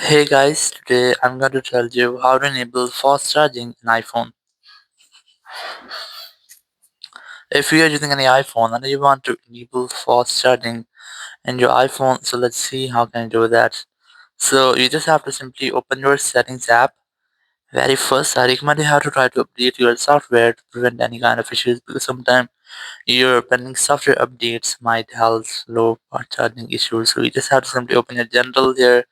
Hey guys, today I'm going to tell you how to enable fast charging in iPhone. If you are using any iPhone and you want to enable fast charging in your iPhone, so let's see how can you do that. So you just have to simply open your settings app. Very first, I recommend you have to try to update your software to prevent any kind of issues because sometimes your pending software updates might have slow fast charging issues. So you just have to simply open your general here.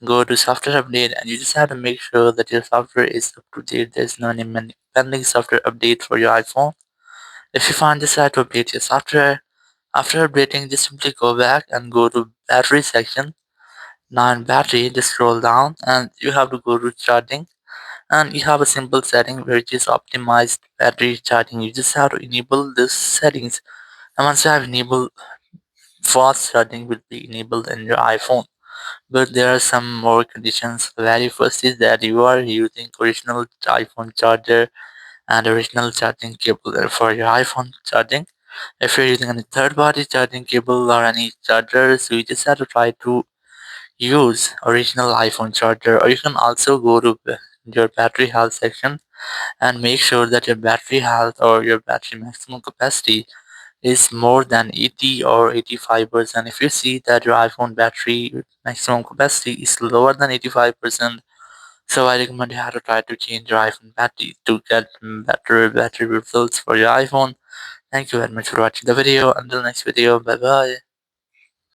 Go to software update and you just have to make sure that your software is up to date. There's no any pending software update for your iPhone. If you find this site to update your software, after updating, just simply go back and go to battery section. Now in battery, just scroll down and you have to go to charging and you have a simple setting which is optimized battery charging. You just have to enable this settings and once you have enabled, fast charging will be enabled in your iPhone. But there are some more conditions. The very first is that you are using original iPhone charger and original charging cable for your iPhone charging. If you're using any third-party charging cable or any chargers, you just have to try to use original iPhone charger. Or you can also go to your battery health section and make sure that your battery health or your battery maximum capacity is more than 80 or 85%. If you see that your iPhone battery maximum capacity is lower than 85%, so I recommend you have to try to change your iPhone battery to get better battery results for your iPhone. Thank you very much for watching the video. Until next video, bye bye.